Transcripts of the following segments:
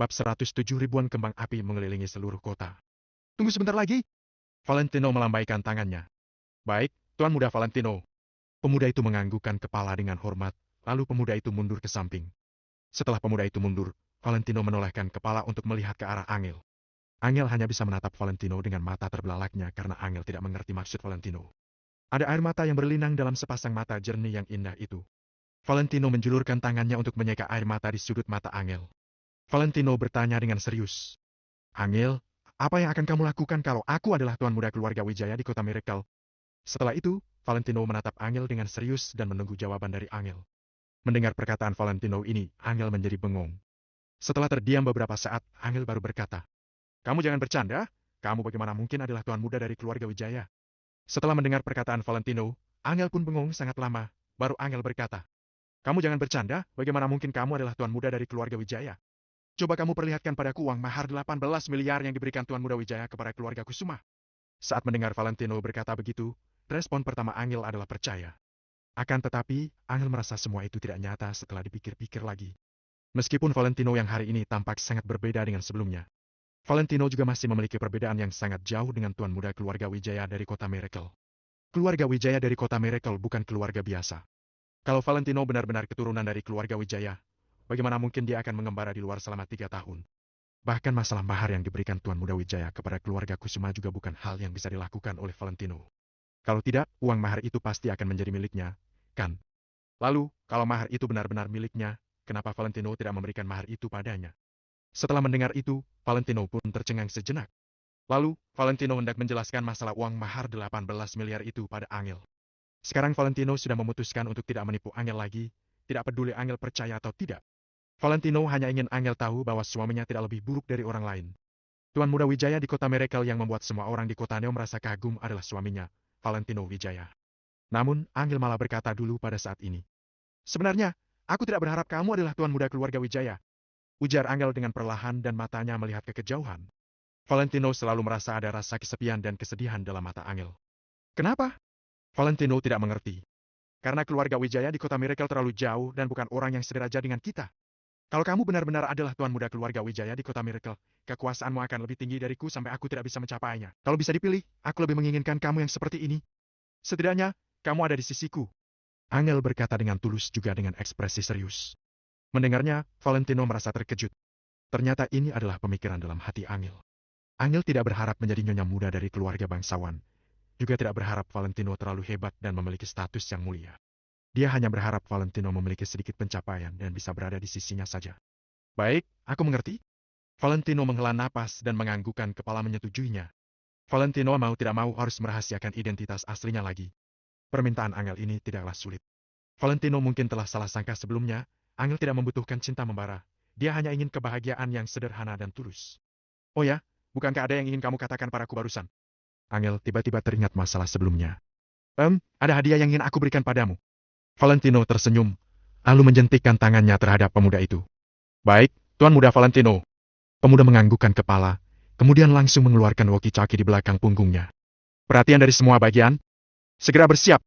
Bab 107 ribuan kembang api mengelilingi seluruh kota. Tunggu sebentar lagi. Valentino melambaikan tangannya. Baik, Tuan Muda Valentino. Pemuda itu menganggukkan kepala dengan hormat, lalu pemuda itu mundur ke samping. Setelah pemuda itu mundur, Valentino menolehkan kepala untuk melihat ke arah Angel. Angel hanya bisa menatap Valentino dengan mata terbelalaknya karena Angel tidak mengerti maksud Valentino. Ada air mata yang berlinang dalam sepasang mata jernih yang indah itu. Valentino menjulurkan tangannya untuk menyeka air mata di sudut mata Angel. Valentino bertanya dengan serius. Angel, apa yang akan kamu lakukan kalau aku adalah Tuan Muda keluarga Wijaya di kota Miracle? Setelah itu, Valentino menatap Angel dengan serius dan menunggu jawaban dari Angel. Mendengar perkataan Valentino ini, Angel menjadi bengong. Setelah terdiam beberapa saat, Angel baru berkata, "Kamu jangan bercanda, kamu bagaimana mungkin adalah Tuan Muda dari keluarga Wijaya?" Setelah mendengar perkataan Valentino, Angel pun bengong sangat lama, baru Angel berkata, "Kamu jangan bercanda, bagaimana mungkin kamu adalah Tuan Muda dari keluarga Wijaya? Coba kamu perlihatkan padaku uang mahar 18 miliar yang diberikan Tuan Muda Wijaya kepada keluarga Kusuma." Saat mendengar Valentino berkata begitu, respon pertama Angel adalah percaya. Akan tetapi, Angel merasa semua itu tidak nyata setelah dipikir-pikir lagi. Meskipun Valentino yang hari ini tampak sangat berbeda dengan sebelumnya, Valentino juga masih memiliki perbedaan yang sangat jauh dengan Tuan Muda keluarga Wijaya dari kota Miracle. Keluarga Wijaya dari kota Miracle bukan keluarga biasa. Kalau Valentino benar-benar keturunan dari keluarga Wijaya, bagaimana mungkin dia akan mengembara di luar selama 3 tahun? Bahkan masalah mahar yang diberikan Tuan Muda Wijaya kepada keluarga Kusuma juga bukan hal yang bisa dilakukan oleh Valentino. Kalau tidak, uang mahar itu pasti akan menjadi miliknya, kan? Lalu, kalau mahar itu benar-benar miliknya, kenapa Valentino tidak memberikan mahar itu padanya? Setelah mendengar itu, Valentino pun tercengang sejenak. Lalu, Valentino hendak menjelaskan masalah uang mahar 18 miliar itu pada Angel. Sekarang Valentino sudah memutuskan untuk tidak menipu Angel lagi, tidak peduli Angel percaya atau tidak. Valentino hanya ingin Angel tahu bahwa suaminya tidak lebih buruk dari orang lain. Tuan Muda Wijaya di kota Miracle yang membuat semua orang di kota Neo merasa kagum adalah suaminya, Valentino Wijaya. Namun, Angel malah berkata dulu pada saat ini. "Sebenarnya, aku tidak berharap kamu adalah Tuan Muda keluarga Wijaya," ujar Angel dengan perlahan dan matanya melihat ke kejauhan. Valentino selalu merasa ada rasa kesepian dan kesedihan dalam mata Angel. Kenapa? Valentino tidak mengerti. Karena keluarga Wijaya di kota Miracle terlalu jauh dan bukan orang yang sederajat dengan kita. Kalau kamu benar-benar adalah Tuan Muda keluarga Wijaya di kota Miracle, kekuasaanmu akan lebih tinggi dariku sampai aku tidak bisa mencapainya. Kalau bisa dipilih, aku lebih menginginkan kamu yang seperti ini. Setidaknya, kamu ada di sisiku." Angel berkata dengan tulus juga dengan ekspresi serius. Mendengarnya, Valentino merasa terkejut. Ternyata ini adalah pemikiran dalam hati Angel. Angel tidak berharap menjadi nyonya muda dari keluarga bangsawan. Juga tidak berharap Valentino terlalu hebat dan memiliki status yang mulia. Dia hanya berharap Valentino memiliki sedikit pencapaian dan bisa berada di sisinya saja. "Baik, aku mengerti." Valentino menghela napas dan menganggukkan kepala menyetujuinya. Valentino mau tidak mau harus merahasiakan identitas aslinya lagi. Permintaan Angel ini tidaklah sulit. Valentino mungkin telah salah sangka sebelumnya, Angel tidak membutuhkan cinta membara. Dia hanya ingin kebahagiaan yang sederhana dan tulus. "Oh ya, bukankah ada yang ingin kamu katakan padaku barusan?" Angel tiba-tiba teringat masalah sebelumnya. Ada hadiah yang ingin aku berikan padamu." Valentino tersenyum, lalu menjentikkan tangannya terhadap pemuda itu. "Baik, Tuan Muda Valentino." Pemuda menganggukkan kepala, kemudian langsung mengeluarkan walkie-talkie di belakang punggungnya. "Perhatian dari semua bagian. Segera bersiap."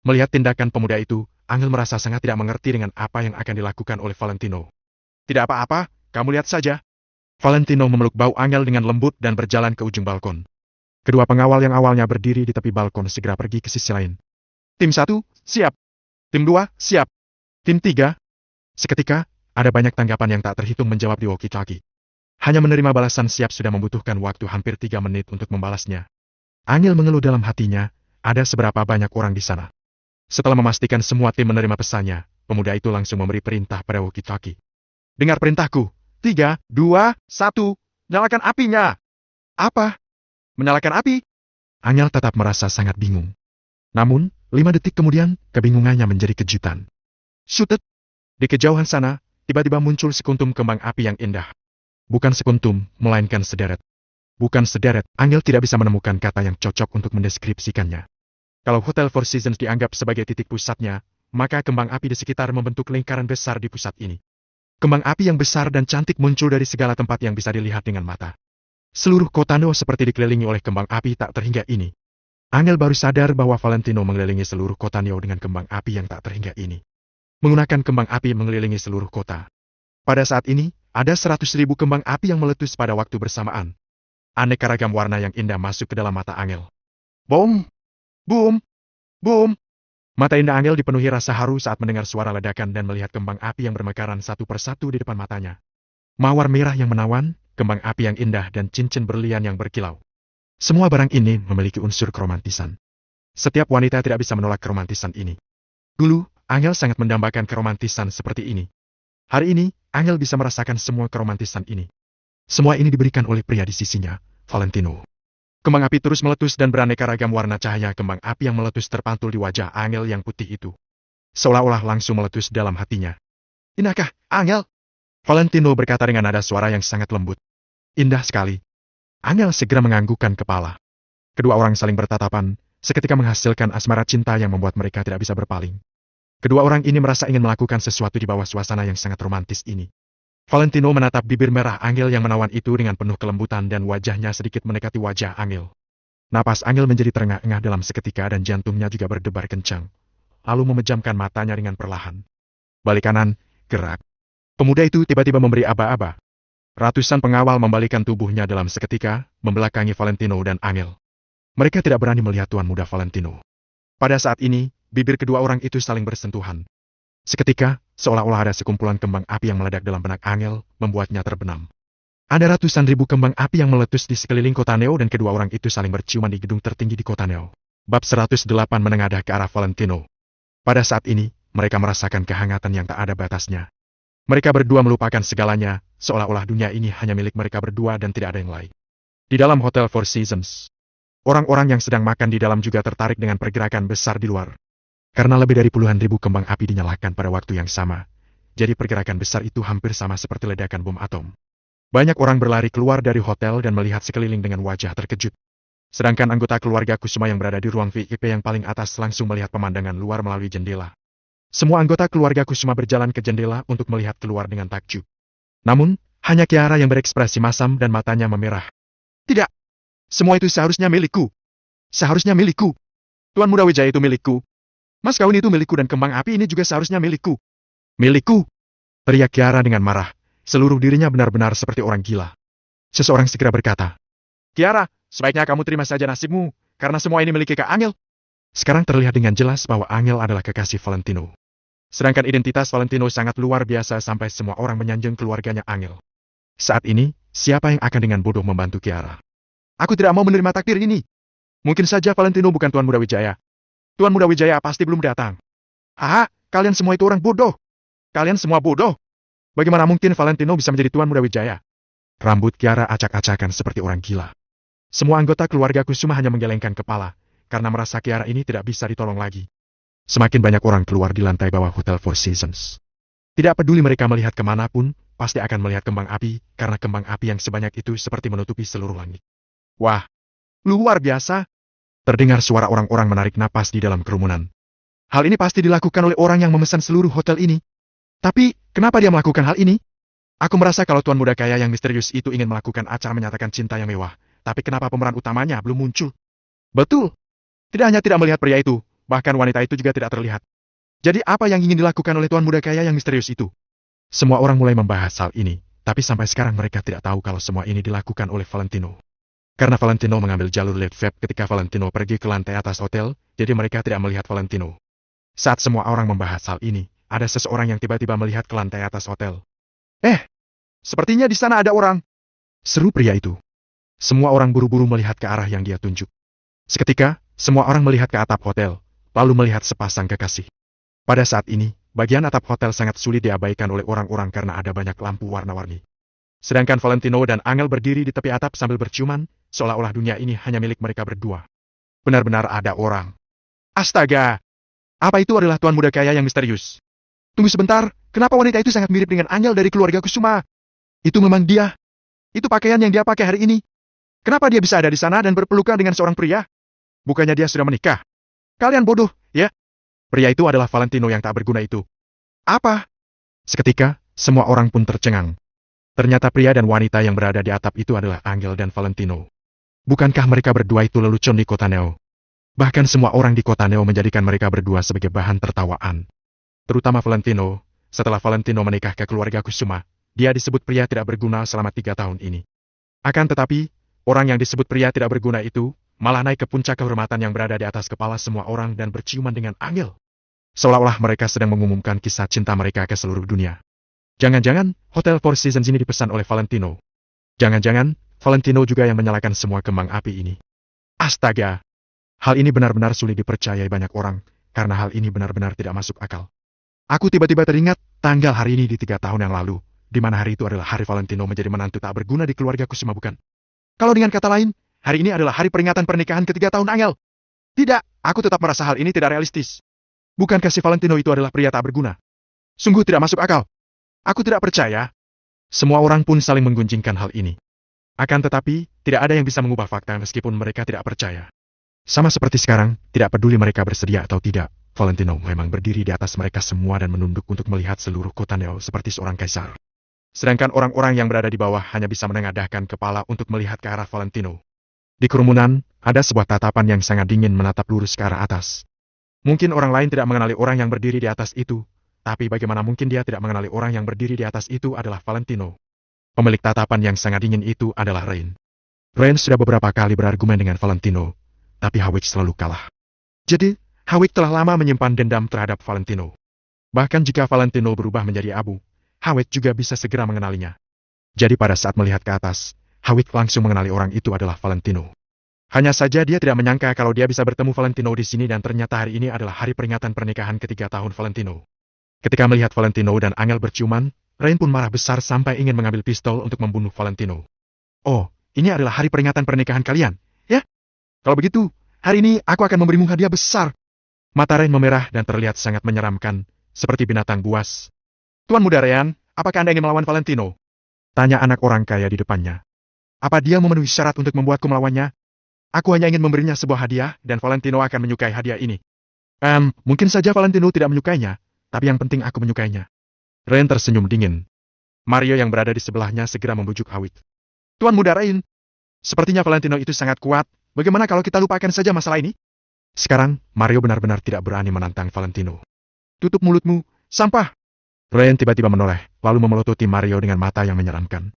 Melihat tindakan pemuda itu, Angel merasa sangat tidak mengerti dengan apa yang akan dilakukan oleh Valentino. "Tidak apa-apa, kamu lihat saja." Valentino memeluk bau Angel dengan lembut dan berjalan ke ujung balkon. Kedua pengawal yang awalnya berdiri di tepi balkon segera pergi ke sisi lain. "Tim 1, siap. Tim 2, siap. Tim 3. Seketika, ada banyak tanggapan yang tak terhitung menjawab di walkie-talkie. Hanya menerima balasan siap sudah membutuhkan waktu hampir 3 menit untuk membalasnya. Angel mengeluh dalam hatinya, ada seberapa banyak orang di sana. Setelah memastikan semua tim menerima pesannya, pemuda itu langsung memberi perintah pada walkie-talkie. "Dengar perintahku. 3, 2, 1, nyalakan apinya." "Apa? Menyalakan api?" Angel tetap merasa sangat bingung. Namun, 5 detik kemudian, kebingungannya menjadi kejutan. Sutet! Di kejauhan sana, tiba-tiba muncul sekuntum kembang api yang indah. Bukan sekuntum, melainkan sederet. Bukan sederet, Angel tidak bisa menemukan kata yang cocok untuk mendeskripsikannya. Kalau Hotel Four Seasons dianggap sebagai titik pusatnya, maka kembang api di sekitar membentuk lingkaran besar di pusat ini. Kembang api yang besar dan cantik muncul dari segala tempat yang bisa dilihat dengan mata. Seluruh kota Neo seperti dikelilingi oleh kembang api tak terhingga ini. Angel baru sadar bahwa Valentino mengelilingi seluruh kota Neo dengan kembang api yang tak terhingga ini. Menggunakan kembang api mengelilingi seluruh kota. Pada saat ini, ada 100.000 kembang api yang meletus pada waktu bersamaan. Aneka ragam warna yang indah masuk ke dalam mata Angel. Boom! Boom! Boom! Mata indah Angel dipenuhi rasa haru saat mendengar suara ledakan dan melihat kembang api yang bermekaran satu persatu di depan matanya. Mawar merah yang menawan, kembang api yang indah dan cincin berlian yang berkilau. Semua barang ini memiliki unsur keromantisan. Setiap wanita tidak bisa menolak keromantisan ini. Dulu, Angel sangat mendambakan keromantisan seperti ini. Hari ini, Angel bisa merasakan semua keromantisan ini. Semua ini diberikan oleh pria di sisinya, Valentino. Kembang api terus meletus dan beraneka ragam warna cahaya kembang api yang meletus terpantul di wajah Angel yang putih itu. Seolah-olah langsung meletus dalam hatinya. Indahkah, Angel? Valentino berkata dengan nada suara yang sangat lembut. Indah sekali. Angel segera menganggukkan kepala. Kedua orang saling bertatapan, seketika menghasilkan asmara cinta yang membuat mereka tidak bisa berpaling. Kedua orang ini merasa ingin melakukan sesuatu di bawah suasana yang sangat romantis ini. Valentino menatap bibir merah Angel yang menawan itu dengan penuh kelembutan dan wajahnya sedikit mendekati wajah Angel. Napas Angel menjadi terengah-engah dalam seketika dan jantungnya juga berdebar kencang. Lalu memejamkan matanya dengan perlahan. Balik kanan, gerak. Pemuda itu tiba-tiba memberi aba-aba. Ratusan pengawal membalikan tubuhnya dalam seketika, membelakangi Valentino dan Angel. Mereka tidak berani melihat tuan muda Valentino. Pada saat ini, bibir kedua orang itu saling bersentuhan. Seketika, seolah-olah ada sekumpulan kembang api yang meledak dalam benak Angel, membuatnya terbenam. Ada ratusan ribu kembang api yang meletus di sekeliling kota Neo dan kedua orang itu saling berciuman di gedung tertinggi di kota Neo. Bab 108 menengadah ke arah Valentino. Pada saat ini, mereka merasakan kehangatan yang tak ada batasnya. Mereka berdua melupakan segalanya, seolah-olah dunia ini hanya milik mereka berdua dan tidak ada yang lain. Di dalam Hotel Four Seasons, orang-orang yang sedang makan di dalam juga tertarik dengan pergerakan besar di luar. Karena lebih dari puluhan ribu kembang api dinyalakan pada waktu yang sama, jadi pergerakan besar itu hampir sama seperti ledakan bom atom. Banyak orang berlari keluar dari hotel dan melihat sekeliling dengan wajah terkejut. Sedangkan anggota keluarga Kusuma yang berada di ruang VIP yang paling atas langsung melihat pemandangan luar melalui jendela. Semua anggota keluarga Kusuma berjalan ke jendela untuk melihat keluar dengan takjub. Namun, hanya Kiara yang berekspresi masam dan matanya memerah. Tidak! Semua itu seharusnya milikku. Seharusnya milikku. Tuan Muda Wijaya itu milikku. Mas kawin itu milikku dan kembang api ini juga seharusnya milikku. Milikku! Teriak Kiara dengan marah. Seluruh dirinya benar-benar seperti orang gila. Seseorang segera berkata, Kiara, sebaiknya kamu terima saja nasibmu, karena semua ini milik Kak Angel. Sekarang terlihat dengan jelas bahwa Angel adalah kekasih Valentino. Sedangkan identitas Valentino sangat luar biasa sampai semua orang menyanjung keluarganya Angel. Saat ini, siapa yang akan dengan bodoh membantu Kiara? Aku tidak mau menerima takdir ini. Mungkin saja Valentino bukan Tuan Muda Wijaya. Tuan Muda Wijaya pasti belum datang. Ah, kalian semua itu orang bodoh. Kalian semua bodoh. Bagaimana mungkin Valentino bisa menjadi Tuan Muda Wijaya? Rambut Kiara acak-acakan seperti orang gila. Semua anggota keluarga Kusuma hanya menggelengkan kepala, karena merasa Kiara ini tidak bisa ditolong lagi. Semakin banyak orang keluar di lantai bawah Hotel Four Seasons. Tidak peduli mereka melihat kemanapun, pasti akan melihat kembang api, karena kembang api yang sebanyak itu seperti menutupi seluruh langit. Wah, luar biasa! Terdengar suara orang-orang menarik napas di dalam kerumunan. Hal ini pasti dilakukan oleh orang yang memesan seluruh hotel ini. Tapi, kenapa dia melakukan hal ini? Aku merasa kalau tuan muda kaya yang misterius itu ingin melakukan acara menyatakan cinta yang mewah. Tapi kenapa pemeran utamanya belum muncul? Betul. Tidak hanya tidak melihat pria itu, bahkan wanita itu juga tidak terlihat. Jadi apa yang ingin dilakukan oleh tuan muda kaya yang misterius itu? Semua orang mulai membahas hal ini, tapi sampai sekarang mereka tidak tahu kalau semua ini dilakukan oleh Valentino. Karena Valentino mengambil jalur lift vape ketika Valentino pergi ke lantai atas hotel, jadi mereka tidak melihat Valentino. Saat semua orang membahas hal ini, ada seseorang yang tiba-tiba melihat ke lantai atas hotel. Sepertinya di sana ada orang. Seru pria itu. Semua orang buru-buru melihat ke arah yang dia tunjuk. Seketika, semua orang melihat ke atap hotel, lalu melihat sepasang kekasih. Pada saat ini, bagian atap hotel sangat sulit diabaikan oleh orang-orang karena ada banyak lampu warna-warni. Sedangkan Valentino dan Angel berdiri di tepi atap sambil berciuman, seolah-olah dunia ini hanya milik mereka berdua. Benar-benar ada orang. Astaga! Apa itu adalah tuan muda kaya yang misterius? Tunggu sebentar, kenapa wanita itu sangat mirip dengan Angel dari keluarga Kusuma? Itu memang dia. Itu pakaian yang dia pakai hari ini. Kenapa dia bisa ada di sana dan berpelukan dengan seorang pria? Bukannya dia sudah menikah? Kalian bodoh, ya? Pria itu adalah Valentino yang tak berguna itu. Apa? Seketika, semua orang pun tercengang. Ternyata pria dan wanita yang berada di atap itu adalah Angel dan Valentino. Bukankah mereka berdua itu lelucon di kota Neo? Bahkan semua orang di kota Neo menjadikan mereka berdua sebagai bahan tertawaan. Terutama Valentino. Setelah Valentino menikah ke keluarga Kusuma, dia disebut pria tidak berguna selama 3 tahun ini. Akan tetapi, orang yang disebut pria tidak berguna itu malah naik ke puncak kehormatan yang berada di atas kepala semua orang dan berciuman dengan angel. Seolah-olah mereka sedang mengumumkan kisah cinta mereka ke seluruh dunia. Jangan-jangan Hotel Four Seasons ini dipesan oleh Valentino. Jangan-jangan Valentino juga yang menyalakan semua kembang api ini. Astaga! Hal ini benar-benar sulit dipercayai banyak orang, karena hal ini benar-benar tidak masuk akal. Aku tiba-tiba teringat tanggal hari ini di 3 tahun yang lalu, di mana hari itu adalah hari Valentino menjadi menantu tak berguna di keluarga Kusuma, bukan? Kalau dengan kata lain, hari ini adalah hari peringatan pernikahan ke-3 tahun Angel. Tidak, aku tetap merasa hal ini tidak realistis. Bukankah si Valentino itu adalah pria tak berguna? Sungguh tidak masuk akal. Aku tidak percaya. Semua orang pun saling menggunjingkan hal ini. Akan tetapi, tidak ada yang bisa mengubah fakta meskipun mereka tidak percaya. Sama seperti sekarang, tidak peduli mereka bersedia atau tidak, Valentino memang berdiri di atas mereka semua dan menunduk untuk melihat seluruh kota Neo seperti seorang kaisar. Sedangkan orang-orang yang berada di bawah hanya bisa menengadahkan kepala untuk melihat ke arah Valentino. Di kerumunan, ada sebuah tatapan yang sangat dingin menatap lurus ke arah atas. Mungkin orang lain tidak mengenali orang yang berdiri di atas itu, tapi bagaimana mungkin dia tidak mengenali orang yang berdiri di atas itu adalah Valentino. Pemilik tatapan yang sangat dingin itu adalah Rain. Rain sudah beberapa kali berargumen dengan Valentino, tapi Hawik selalu kalah. Jadi, Hawik telah lama menyimpan dendam terhadap Valentino. Bahkan jika Valentino berubah menjadi abu, Hawik juga bisa segera mengenalinya. Jadi pada saat melihat ke atas, Hawik langsung mengenali orang itu adalah Valentino. Hanya saja dia tidak menyangka kalau dia bisa bertemu Valentino di sini dan ternyata hari ini adalah hari peringatan pernikahan ke-3 tahun Valentino. Ketika melihat Valentino dan Angel berciuman, Rain pun marah besar sampai ingin mengambil pistol untuk membunuh Valentino. Oh, ini adalah hari peringatan pernikahan kalian, ya? Kalau begitu, hari ini aku akan memberimu hadiah besar. Mata Rain memerah dan terlihat sangat menyeramkan, seperti binatang buas. Tuan Muda Rain, apakah Anda ingin melawan Valentino? Tanya anak orang kaya di depannya. Apa dia memenuhi syarat untuk membuatku melawannya? Aku hanya ingin memberinya sebuah hadiah, dan Valentino akan menyukai hadiah ini. Mungkin saja Valentino tidak menyukainya, tapi yang penting aku menyukainya. Rain tersenyum dingin. Mario yang berada di sebelahnya segera membujuk Hawik. Tuan Muda Rain, sepertinya Valentino itu sangat kuat, bagaimana kalau kita lupakan saja masalah ini? Sekarang, Mario benar-benar tidak berani menantang Valentino. Tutup mulutmu, sampah! Rain tiba-tiba menoleh, lalu memelototi Mario dengan mata yang menyeramkan.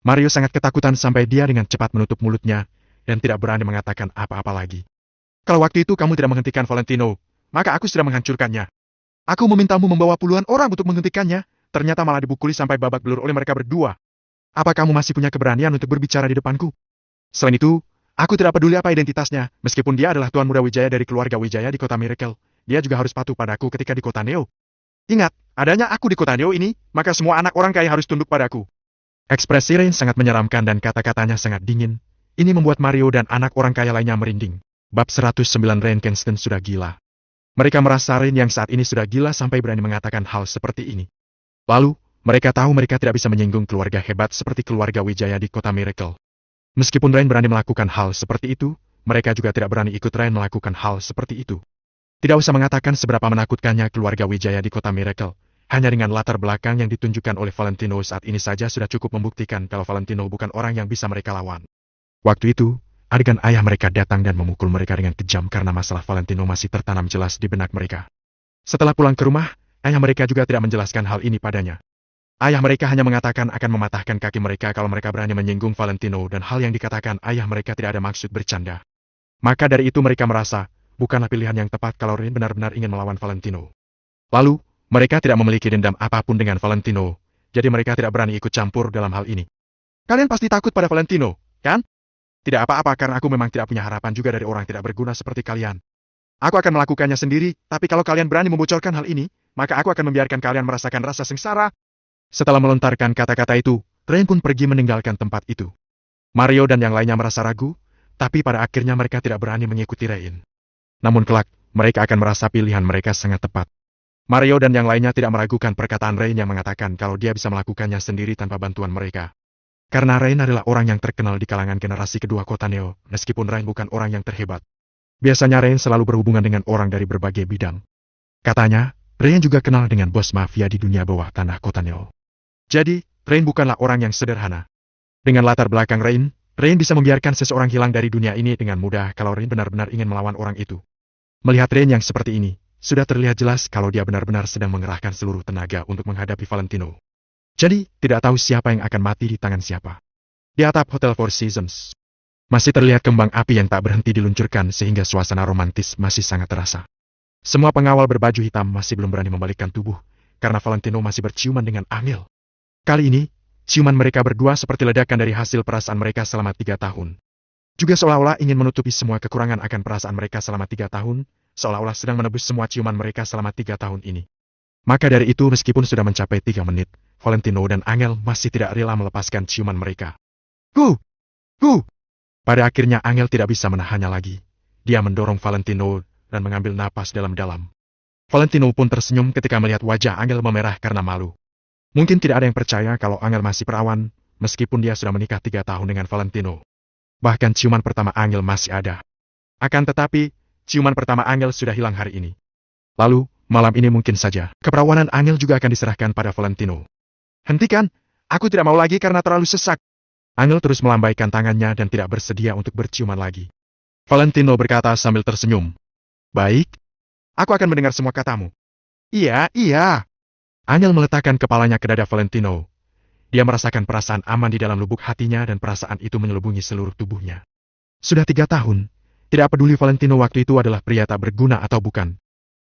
Mario sangat ketakutan sampai dia dengan cepat menutup mulutnya, dan tidak berani mengatakan apa-apa lagi. Kalau waktu itu kamu tidak menghentikan Valentino, maka aku sudah menghancurkannya. Aku memintamu membawa puluhan orang untuk menghentikannya, ternyata malah dibukuli sampai babak belur oleh mereka berdua. Apa kamu masih punya keberanian untuk berbicara di depanku? Selain itu, aku tidak peduli apa identitasnya, meskipun dia adalah Tuan Muda Wijaya dari keluarga Wijaya di kota Miracle, dia juga harus patuh padaku ketika di kota Neo. Ingat, adanya aku di kota Neo ini, maka semua anak orang kaya harus tunduk padaku. Ekspresi Rain sangat menyeramkan dan kata-katanya sangat dingin. Ini membuat Mario dan anak orang kaya lainnya merinding. Bab 109 Rain Kenston sudah gila. Mereka merasa Rain yang saat ini sudah gila sampai berani mengatakan hal seperti ini. Lalu, mereka tahu mereka tidak bisa menyinggung keluarga hebat seperti keluarga Wijaya di kota Miracle. Meskipun Rain berani melakukan hal seperti itu, mereka juga tidak berani ikut Rain melakukan hal seperti itu. Tidak usah mengatakan seberapa menakutkannya keluarga Wijaya di kota Miracle. Hanya dengan latar belakang yang ditunjukkan oleh Valentino saat ini saja sudah cukup membuktikan kalau Valentino bukan orang yang bisa mereka lawan. Waktu itu, adegan ayah mereka datang dan memukul mereka dengan kejam karena masalah Valentino masih tertanam jelas di benak mereka. Setelah pulang ke rumah, ayah mereka juga tidak menjelaskan hal ini padanya. Ayah mereka hanya mengatakan akan mematahkan kaki mereka kalau mereka berani menyinggung Valentino dan hal yang dikatakan ayah mereka tidak ada maksud bercanda. Maka dari itu mereka merasa, bukanlah pilihan yang tepat kalau Rain benar-benar ingin melawan Valentino. Lalu, mereka tidak memiliki dendam apapun dengan Valentino, jadi mereka tidak berani ikut campur dalam hal ini. Kalian pasti takut pada Valentino, kan? Tidak apa-apa karena aku memang tidak punya harapan juga dari orang tidak berguna seperti kalian. Aku akan melakukannya sendiri, tapi kalau kalian berani membocorkan hal ini, maka aku akan membiarkan kalian merasakan rasa sengsara. Setelah melontarkan kata-kata itu, Rain pun pergi meninggalkan tempat itu. Mario dan yang lainnya merasa ragu, tapi pada akhirnya mereka tidak berani mengikuti Rain. Namun kelak, mereka akan merasa pilihan mereka sangat tepat. Mario dan yang lainnya tidak meragukan perkataan Rain yang mengatakan kalau dia bisa melakukannya sendiri tanpa bantuan mereka. Karena Rain adalah orang yang terkenal di kalangan generasi kedua kota Neo, meskipun Rain bukan orang yang terhebat. Biasanya Rain selalu berhubungan dengan orang dari berbagai bidang. Katanya, Rain juga kenal dengan bos mafia di dunia bawah tanah kota Neo. Jadi, Rain bukanlah orang yang sederhana. Dengan latar belakang Rain bisa membiarkan seseorang hilang dari dunia ini dengan mudah kalau Rain benar-benar ingin melawan orang itu. Melihat Rain yang seperti ini, sudah terlihat jelas kalau dia benar-benar sedang mengerahkan seluruh tenaga untuk menghadapi Valentino. Jadi, tidak tahu siapa yang akan mati di tangan siapa. Di atap Hotel Four Seasons, masih terlihat kembang api yang tak berhenti diluncurkan sehingga suasana romantis masih sangat terasa. Semua pengawal berbaju hitam masih belum berani membalikkan tubuh, karena Valentino masih berciuman dengan Angel. Kali ini, ciuman mereka berdua seperti ledakan dari hasil perasaan mereka selama 3 tahun. Juga seolah-olah ingin menutupi semua kekurangan akan perasaan mereka selama 3 tahun, seolah-olah sedang menebus semua ciuman mereka selama 3 tahun ini. Maka dari itu meskipun sudah mencapai 3 menit, Valentino dan Angel masih tidak rela melepaskan ciuman mereka. Gu! Gu! Pada akhirnya Angel tidak bisa menahannya lagi. Dia mendorong Valentino dan mengambil napas dalam-dalam. Valentino pun tersenyum ketika melihat wajah Angel memerah karena malu. Mungkin tidak ada yang percaya kalau Angel masih perawan, meskipun dia sudah menikah 3 tahun dengan Valentino. Bahkan ciuman pertama Angel masih ada. Akan tetapi, ciuman pertama Angel sudah hilang hari ini. Lalu, malam ini mungkin saja, keperawanan Angel juga akan diserahkan pada Valentino. Hentikan, aku tidak mau lagi karena terlalu sesak. Angel terus melambaikan tangannya dan tidak bersedia untuk berciuman lagi. Valentino berkata sambil tersenyum. Baik, aku akan mendengar semua katamu. Iya, iya. Angel meletakkan kepalanya ke dada Valentino. Dia merasakan perasaan aman di dalam lubuk hatinya dan perasaan itu menyelubungi seluruh tubuhnya. Sudah 3 tahun, tidak peduli Valentino waktu itu adalah pria tak berguna atau bukan.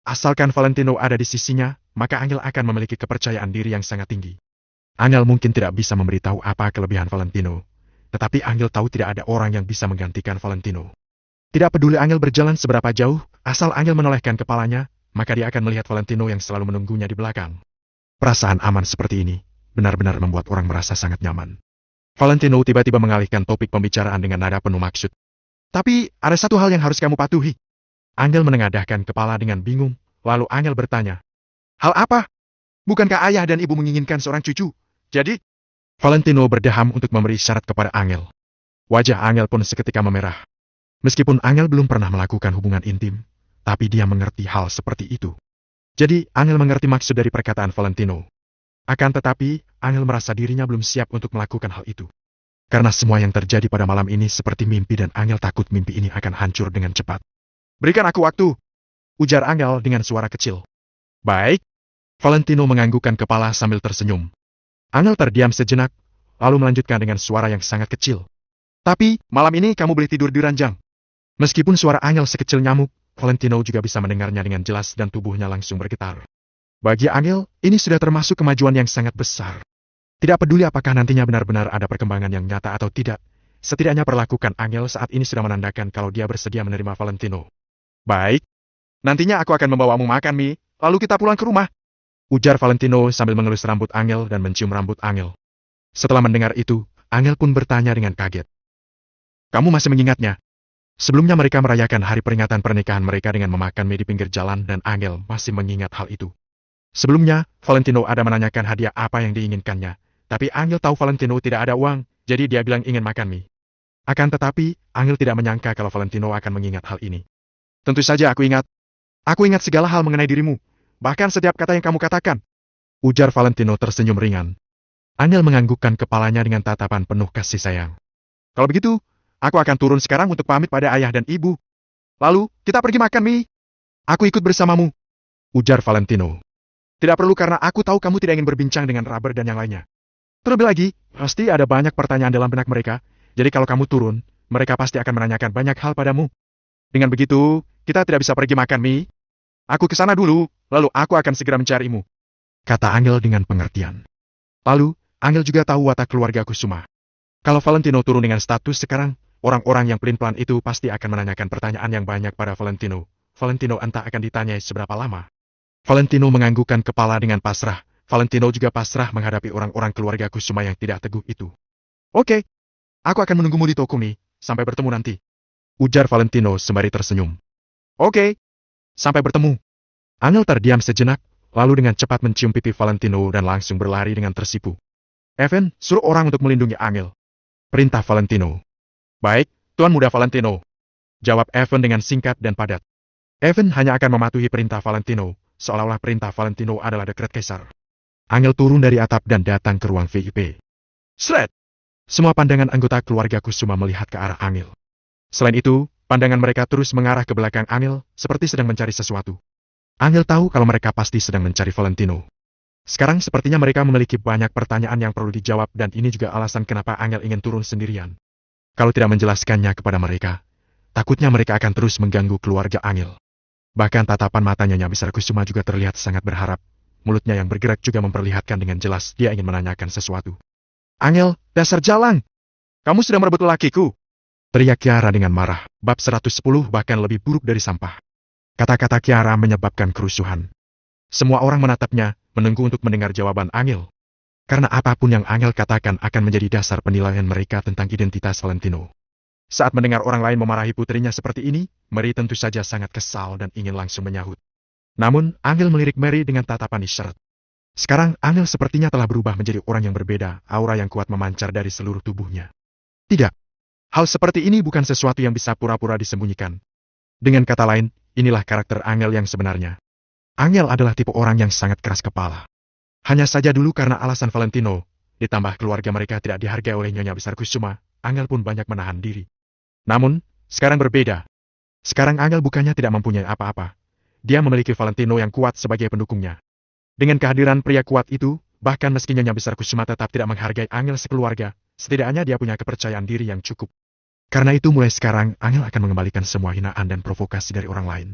Asalkan Valentino ada di sisinya, maka Angel akan memiliki kepercayaan diri yang sangat tinggi. Angel mungkin tidak bisa memberitahu apa kelebihan Valentino, tetapi Angel tahu tidak ada orang yang bisa menggantikan Valentino. Tidak peduli Angel berjalan seberapa jauh, asal Angel menolehkan kepalanya, maka dia akan melihat Valentino yang selalu menunggunya di belakang. Perasaan aman seperti ini benar-benar membuat orang merasa sangat nyaman. Valentino tiba-tiba mengalihkan topik pembicaraan dengan nada penuh maksud. Tapi, ada satu hal yang harus kamu patuhi. Angel menengadahkan kepala dengan bingung, lalu Angel bertanya. Hal apa? Bukankah ayah dan ibu menginginkan seorang cucu? Jadi, Valentino berdeham untuk memberi syarat kepada Angel. Wajah Angel pun seketika memerah. Meskipun Angel belum pernah melakukan hubungan intim, tapi dia mengerti hal seperti itu. Jadi, Angel mengerti maksud dari perkataan Valentino. Akan tetapi, Angel merasa dirinya belum siap untuk melakukan hal itu. Karena semua yang terjadi pada malam ini seperti mimpi dan Angel takut mimpi ini akan hancur dengan cepat. Berikan aku waktu, ujar Angel dengan suara kecil. Baik. Valentino menganggukkan kepala sambil tersenyum. Angel terdiam sejenak, lalu melanjutkan dengan suara yang sangat kecil. Tapi, malam ini kamu boleh tidur di ranjang. Meskipun suara Angel sekecil nyamuk, Valentino juga bisa mendengarnya dengan jelas dan tubuhnya langsung bergetar. Bagi Angel, ini sudah termasuk kemajuan yang sangat besar. Tidak peduli apakah nantinya benar-benar ada perkembangan yang nyata atau tidak, setidaknya perlakukan Angel saat ini sudah menandakan kalau dia bersedia menerima Valentino. Baik, nantinya aku akan membawamu makan mie, lalu kita pulang ke rumah. Ujar Valentino sambil mengelus rambut Angel dan mencium rambut Angel. Setelah mendengar itu, Angel pun bertanya dengan kaget. Kamu masih mengingatnya? Sebelumnya mereka merayakan hari peringatan pernikahan mereka dengan memakan mie di pinggir jalan dan Angel masih mengingat hal itu. Sebelumnya, Valentino ada menanyakan hadiah apa yang diinginkannya, tapi Angel tahu Valentino tidak ada uang, jadi dia bilang ingin makan mie. Akan tetapi, Angel tidak menyangka kalau Valentino akan mengingat hal ini. Tentu saja aku ingat. Aku ingat segala hal mengenai dirimu. Bahkan setiap kata yang kamu katakan. Ujar Valentino tersenyum ringan. Angel menganggukkan kepalanya dengan tatapan penuh kasih sayang. Kalau begitu, aku akan turun sekarang untuk pamit pada ayah dan ibu. Lalu, kita pergi makan mie. Aku ikut bersamamu. Ujar Valentino. Tidak perlu karena aku tahu kamu tidak ingin berbincang dengan Rubber dan yang lainnya. Terlebih lagi, pasti ada banyak pertanyaan dalam benak mereka. Jadi kalau kamu turun, mereka pasti akan menanyakan banyak hal padamu. Dengan begitu, kita tidak bisa pergi makan mie. Aku ke sana dulu, lalu aku akan segera mencarimu. Kata Angel dengan pengertian. Lalu, Angel juga tahu watak keluarga Kusuma. Kalau Valentino turun dengan status sekarang, orang-orang yang pelin-pelan itu pasti akan menanyakan pertanyaan yang banyak pada Valentino. Valentino entah akan ditanyai seberapa lama. Valentino menganggukkan kepala dengan pasrah. Valentino juga pasrah menghadapi orang-orang keluarga Kusuma yang tidak teguh itu. Oke, aku akan menunggumu di toko mie, sampai bertemu nanti. Ujar Valentino sembari tersenyum. Oke. Sampai bertemu. Angel terdiam sejenak, lalu dengan cepat mencium pipi Valentino dan langsung berlari dengan tersipu. Evan, suruh orang untuk melindungi Angel. Perintah Valentino. Baik, Tuan Muda Valentino. Jawab Evan dengan singkat dan padat. Evan hanya akan mematuhi perintah Valentino, seolah-olah perintah Valentino adalah dekret kaisar. Angel turun dari atap dan datang ke ruang VIP. Sret! Semua pandangan anggota keluarga Kusuma melihat ke arah Angel. Selain itu, pandangan mereka terus mengarah ke belakang Angel, seperti sedang mencari sesuatu. Angel tahu kalau mereka pasti sedang mencari Valentino. Sekarang sepertinya mereka memiliki banyak pertanyaan yang perlu dijawab dan ini juga alasan kenapa Angel ingin turun sendirian. Kalau tidak menjelaskannya kepada mereka, takutnya mereka akan terus mengganggu keluarga Angel. Bahkan tatapan matanya Nyonya Besar Kusuma juga terlihat sangat berharap. Mulutnya yang bergerak juga memperlihatkan dengan jelas dia ingin menanyakan sesuatu. Angel, dasar jalang! Kamu sudah merebut lelakiku! Teriak Kiara dengan marah, bab 110 bahkan lebih buruk dari sampah. Kata-kata Kiara menyebabkan kerusuhan. Semua orang menatapnya, menunggu untuk mendengar jawaban Angel. Karena apapun yang Angel katakan akan menjadi dasar penilaian mereka tentang identitas Valentino. Saat mendengar orang lain memarahi putrinya seperti ini, Mary tentu saja sangat kesal dan ingin langsung menyahut. Namun, Angel melirik Mary dengan tatapan isyarat. Sekarang, Angel sepertinya telah berubah menjadi orang yang berbeda, aura yang kuat memancar dari seluruh tubuhnya. Tidak. Hal seperti ini bukan sesuatu yang bisa pura-pura disembunyikan. Dengan kata lain, inilah karakter Angel yang sebenarnya. Angel adalah tipe orang yang sangat keras kepala. Hanya saja dulu karena alasan Valentino, ditambah keluarga mereka tidak dihargai oleh Nyonya Besar Kusuma, Angel pun banyak menahan diri. Namun, sekarang berbeda. Sekarang Angel bukannya tidak mempunyai apa-apa. Dia memiliki Valentino yang kuat sebagai pendukungnya. Dengan kehadiran pria kuat itu, bahkan meski Nyonya Besar Kusuma tetap tidak menghargai Angel sekeluarga, setidaknya dia punya kepercayaan diri yang cukup. Karena itu mulai sekarang, Angel akan mengembalikan semua hinaan dan provokasi dari orang lain.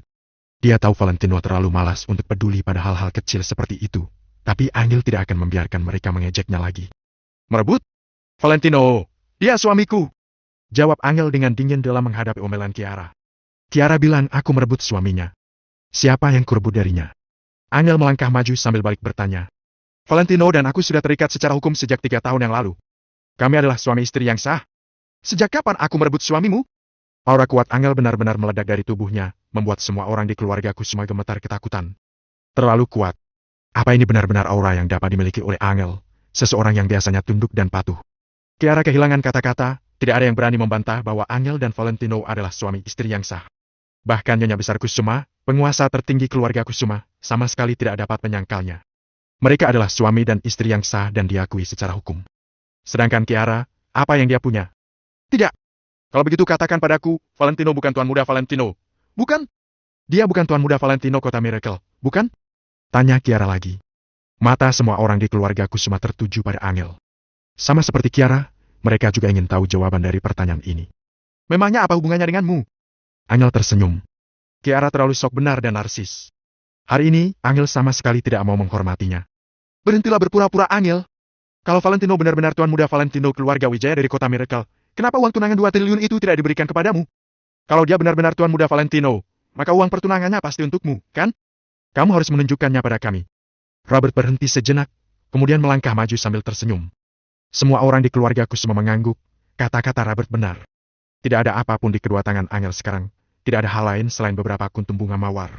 Dia tahu Valentino terlalu malas untuk peduli pada hal-hal kecil seperti itu, tapi Angel tidak akan membiarkan mereka mengejeknya lagi. Merebut? Valentino, dia suamiku! Jawab Angel dengan dingin dalam menghadapi omelan Kiara. Kiara bilang aku merebut suaminya. Siapa yang kurebut darinya? Angel melangkah maju sambil balik bertanya. Valentino dan aku sudah terikat secara hukum sejak 3 tahun yang lalu. Kami adalah suami istri yang sah. Sejak kapan aku merebut suamimu? Aura kuat Angel benar-benar meledak dari tubuhnya, membuat semua orang di keluarga Kusuma gemetar ketakutan. Terlalu kuat. Apa ini benar-benar aura yang dapat dimiliki oleh Angel, seseorang yang biasanya tunduk dan patuh? Kiara kehilangan kata-kata, tidak ada yang berani membantah bahwa Angel dan Valentino adalah suami istri yang sah. Bahkan Nyonya Besar Kusuma, penguasa tertinggi keluarga Kusuma, sama sekali tidak dapat menyangkalnya. Mereka adalah suami dan istri yang sah dan diakui secara hukum. Sedangkan Kiara, apa yang dia punya? Tidak. Kalau begitu katakan padaku, Valentino bukan tuan muda Valentino. Bukan? Dia bukan tuan muda Valentino kota Miracle, bukan? Tanya Kiara lagi. Mata semua orang di keluarga Kusuma tertuju pada Angel. Sama seperti Kiara, mereka juga ingin tahu jawaban dari pertanyaan ini. Memangnya apa hubungannya denganmu? Angel tersenyum. Kiara terlalu sok benar dan narsis. Hari ini, Angel sama sekali tidak mau menghormatinya. Berhentilah berpura-pura Angel. Kalau Valentino benar-benar tuan muda Valentino keluarga Wijaya dari kota Miracle, kenapa uang tunangan 2 triliun itu tidak diberikan kepadamu? Kalau dia benar-benar tuan muda Valentino, maka uang pertunangannya pasti untukmu, kan? Kamu harus menunjukkannya pada kami. Robert berhenti sejenak, kemudian melangkah maju sambil tersenyum. Semua orang di keluarga Kusuma mengangguk, kata-kata Robert benar. Tidak ada apapun di kedua tangan Angel sekarang, tidak ada hal lain selain beberapa kuntum bunga mawar.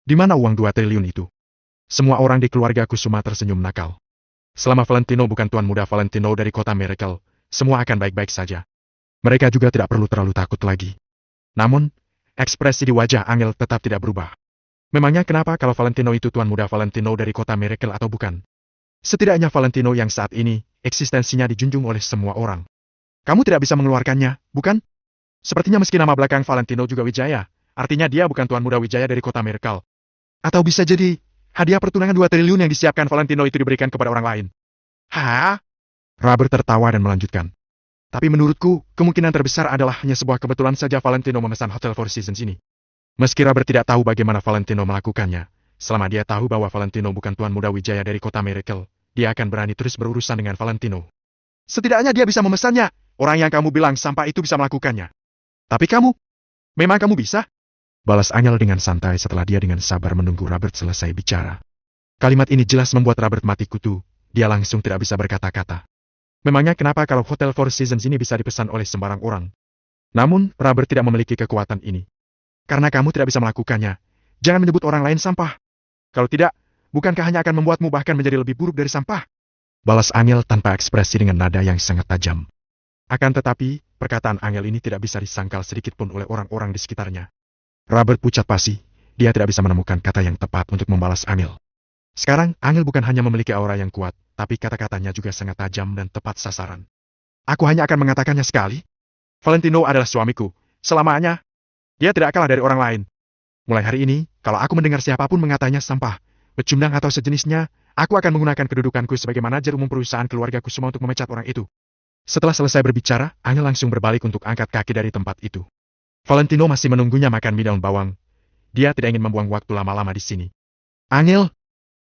Di mana uang 2 triliun itu? Semua orang di keluarga Kusuma tersenyum nakal. Selama Valentino bukan tuan muda Valentino dari kota Miracle, semua akan baik-baik saja. Mereka juga tidak perlu terlalu takut lagi. Namun, ekspresi di wajah Angel tetap tidak berubah. Memangnya kenapa kalau Valentino itu tuan muda Valentino dari kota Miracle atau bukan? Setidaknya Valentino yang saat ini, eksistensinya dijunjung oleh semua orang. Kamu tidak bisa mengeluarkannya, bukan? Sepertinya meski nama belakang Valentino juga Wijaya, artinya dia bukan tuan muda Wijaya dari kota Miracle. Atau bisa jadi, hadiah pertunangan 2 triliun yang disiapkan Valentino itu diberikan kepada orang lain. Hah? Robert tertawa dan melanjutkan. Tapi menurutku, kemungkinan terbesar adalah hanya sebuah kebetulan saja Valentino memesan Hotel Four Seasons ini. Meski Robert tidak tahu bagaimana Valentino melakukannya, selama dia tahu bahwa Valentino bukan tuan muda Wijaya dari kota Miracle, dia akan berani terus berurusan dengan Valentino. Setidaknya dia bisa memesannya, orang yang kamu bilang sampah itu bisa melakukannya. Tapi kamu, memang kamu bisa? Balas Angel dengan santai setelah dia dengan sabar menunggu Robert selesai bicara. Kalimat ini jelas membuat Robert mati kutu, dia langsung tidak bisa berkata-kata. Memangnya kenapa kalau Hotel Four Seasons ini bisa dipesan oleh sembarang orang? Namun, Robert tidak memiliki kekuatan ini. Karena kamu tidak bisa melakukannya, jangan menyebut orang lain sampah. Kalau tidak, bukankah hanya akan membuatmu bahkan menjadi lebih buruk dari sampah? Balas Angel tanpa ekspresi dengan nada yang sangat tajam. Akan tetapi, perkataan Angel ini tidak bisa disangkal sedikitpun oleh orang-orang di sekitarnya. Robert pucat pasi, dia tidak bisa menemukan kata yang tepat untuk membalas Angel. Sekarang, Angel bukan hanya memiliki aura yang kuat, tapi kata-katanya juga sangat tajam dan tepat sasaran. Aku hanya akan mengatakannya sekali. Valentino adalah suamiku, selamanya. Dia tidak kalah dari orang lain. Mulai hari ini, kalau aku mendengar siapapun mengatanya sampah, pecundang atau sejenisnya, aku akan menggunakan kedudukanku sebagai manajer umum perusahaan keluarga Kusuma untuk memecat orang itu. Setelah selesai berbicara, Angel langsung berbalik untuk angkat kaki dari tempat itu. Valentino masih menunggunya makan mie daun bawang. Dia tidak ingin membuang waktu lama-lama di sini. Angel!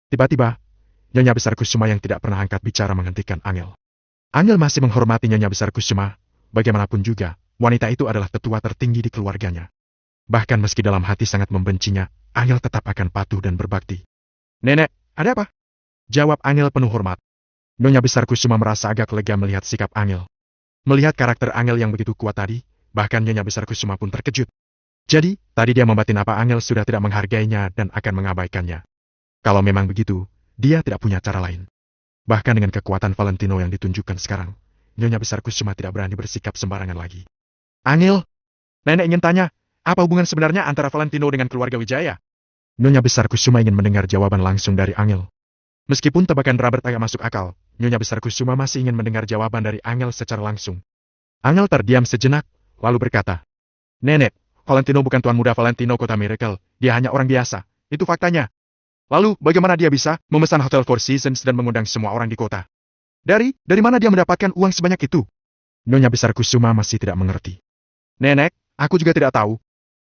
Tiba-tiba, Nyonya Besar Kusuma yang tidak pernah angkat bicara menghentikan Angel. Angel masih menghormati Nyonya Besar Kusuma. Bagaimanapun juga, wanita itu adalah tetua tertinggi di keluarganya. Bahkan meski dalam hati sangat membencinya, Angel tetap akan patuh dan berbakti. Nenek, ada apa? Jawab Angel penuh hormat. Nyonya Besar Kusuma merasa agak lega melihat sikap Angel. Melihat karakter Angel yang begitu kuat tadi, bahkan Nyonya Besar Kusuma pun terkejut. Jadi, tadi dia membatin apa Angel sudah tidak menghargainya dan akan mengabaikannya. Kalau memang begitu, dia tidak punya cara lain. Bahkan dengan kekuatan Valentino yang ditunjukkan sekarang, Nyonya Besar Kusuma tidak berani bersikap sembarangan lagi. Angel, nenek ingin tanya, apa hubungan sebenarnya antara Valentino dengan keluarga Wijaya? Nyonya Besar Kusuma ingin mendengar jawaban langsung dari Angel. Meskipun tebakan Robert agak masuk akal, Nyonya Besar Kusuma masih ingin mendengar jawaban dari Angel secara langsung. Angel terdiam sejenak, lalu berkata, Nenek, Valentino bukan Tuan Muda Valentino Kota Miracle, dia hanya orang biasa, itu faktanya. Lalu, bagaimana dia bisa memesan hotel Four Seasons dan mengundang semua orang di kota? Dari mana dia mendapatkan uang sebanyak itu? Nyonya Besar Kusuma masih tidak mengerti. Nenek, aku juga tidak tahu.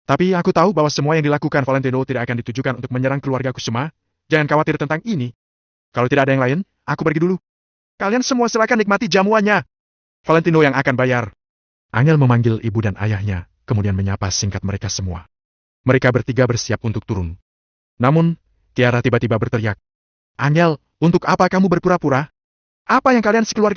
Tapi aku tahu bahwa semua yang dilakukan Valentino tidak akan ditujukan untuk menyerang keluarga Kusuma. Jangan khawatir tentang ini. Kalau tidak ada yang lain, aku pergi dulu. Kalian semua silakan nikmati jamuannya. Valentino yang akan bayar. Angel memanggil ibu dan ayahnya, kemudian menyapa singkat mereka semua. Mereka bertiga bersiap untuk turun. Namun, Kiara tiba-tiba berteriak. Angel, untuk apa kamu berpura-pura? Apa yang kalian sekeluarga